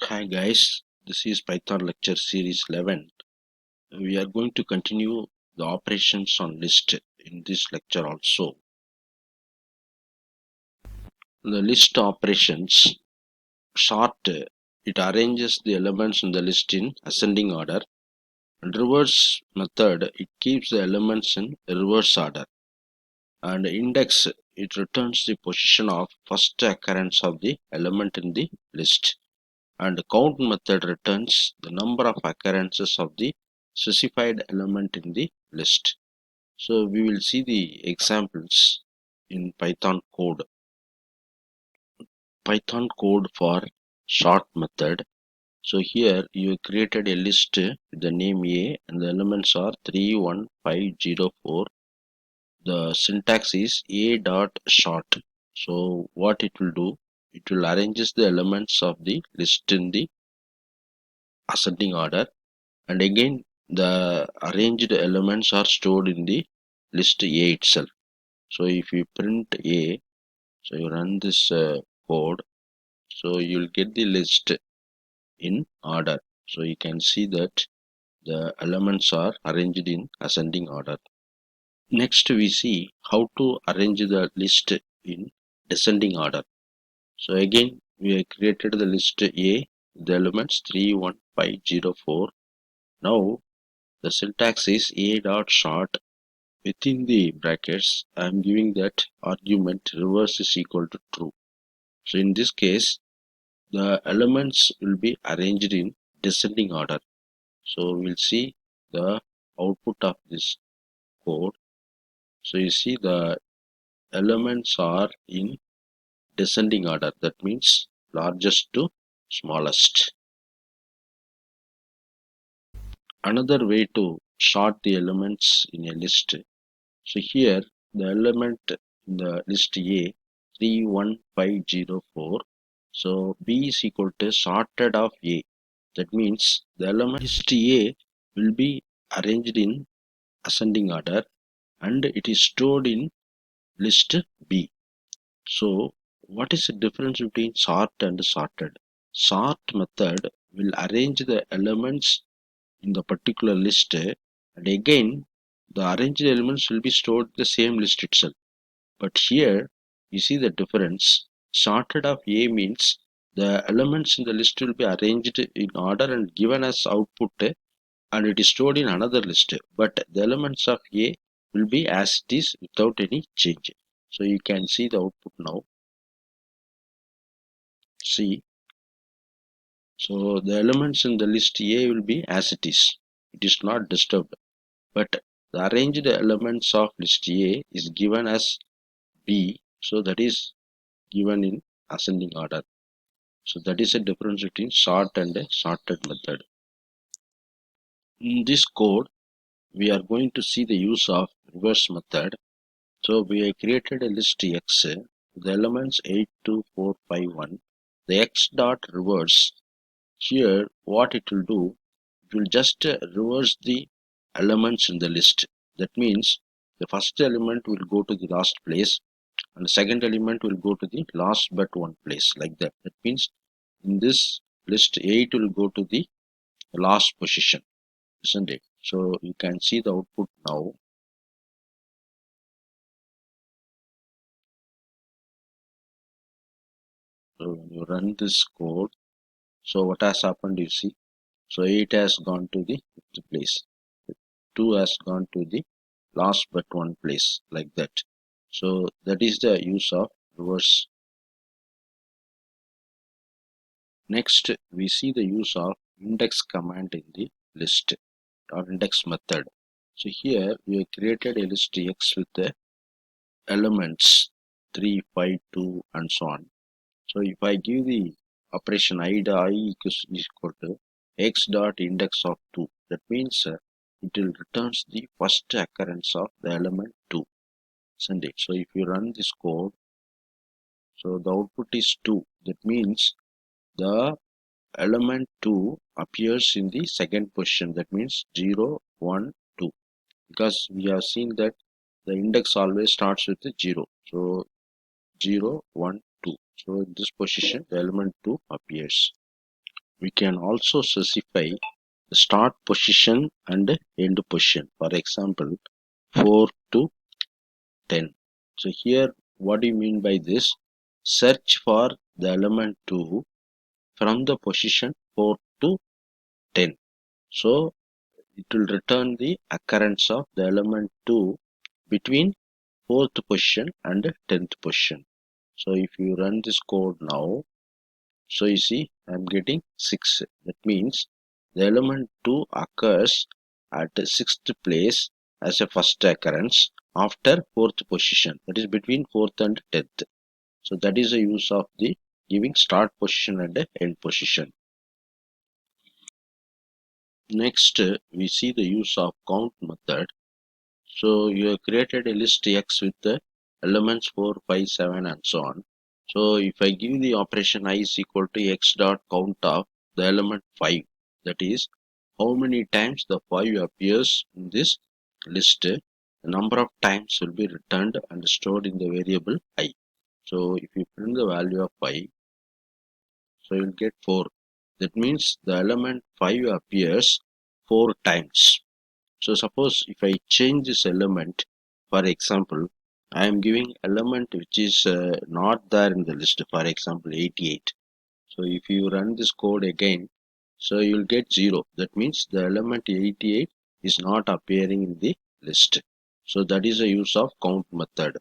Hi guys, this is Python lecture series 11. We are going to continue the operations on list in this lecture also. The list operations sort it arranges the elements in the list in ascending order, and reverse method it keeps the elements in reverse order, and index it returns the position of first occurrence of the element in the list, and count method returns the number of occurrences of the specified element in the list. So we will see the examples in Python code. Python code for sort method. So here you created a list with the name A and the elements are 31504. The syntax is A dot sort. So what it will do, it will arranges the elements of the list in the ascending order, and again the arranged elements are stored in the list A itself. So if you print A, so you run this code, so you'll get the list in order. So you can see that the elements are arranged in ascending order. Next we see how to arrange the list in descending order. So again we have created the list A, the elements 31504. Now the syntax is A dot sort. Within the brackets I am giving that argument reverse is equal to true. So in this case the elements will be arranged in descending order. So we'll see the output of this code. So you see the elements are in descending order, that means largest to smallest. Another way to sort the elements in a list. So here the element in the list A 31504. So B is equal to sorted of A. That means the element list A will be arranged in ascending order and it is stored in list B. So what is the difference between sort and sorted? Sort method will arrange the elements in the particular list, and again the arranged elements will be stored in the same list itself. But here you see the difference. Sorted of A means the elements in the list will be arranged in order and given as output, and it is stored in another list, but the elements of A will be as it is without any change. So you can see the output now. See, so the elements in the list A will be as it is not disturbed, but the arranged elements of list A is given as B, so that is given in ascending order. So that is a difference between sort and a sorted method. In this code we are going to see the use of reverse method. So we have created a list X with the elements 82451. The X dot reverse. Here what it will do, it will just reverse the elements in the list. That means the first element will go to the last place and the second element will go to the last but one place, like that. That means in this list 8 will go to the last position, isn't it? So you can see the output now. So when you run this code, so what has happened, you see, so 8 has gone to the fifth place, 2 has gone to the last but one place, like that. So that is the use of reverse. Next we see the use of index command in the list or index method. So here we have created a list X with the elements 3, 5, 2 and so on. So if I give the operation I is equal to X dot index of 2, that means it will returns the first occurrence of the element 2, isn't it? So if you run this code, so the output is 2. That means the element 2 appears in the second position. That means 0, 1, 2. Because we have seen that the index always starts with the 0. So 0, 1, 2. So in this position the element 2 appears. we can also specify the start position and end position. For example, 4 to 10. So here, what do you mean by this? Search for the element 2 from the position 4 to 10. So it will return the occurrence of the element 2 between 4th position and 10th position. So if you run this code now, so you see I'm getting 6. That means the element 2 occurs at the 6th place as a first occurrence after 4th position, that is between 4th and 10th. So that is the use of the giving start position and end position. Next, we see the use of count method. So you have created a list X with the elements 4, 5, 7 and so on. So if I give the operation I is equal to X dot count of the element 5, that is how many times the 5 appears in this list, the number of times will be returned and stored in the variable I. So if you print the value of 5, so you will get 4. That means the element 5 appears 4 times. So suppose if I change this element, for example, I am giving element which is not there in the list, for example 88. So if you run this code again, so you will get 0. That means the element 88 is not appearing in the list. So that is the use of count method.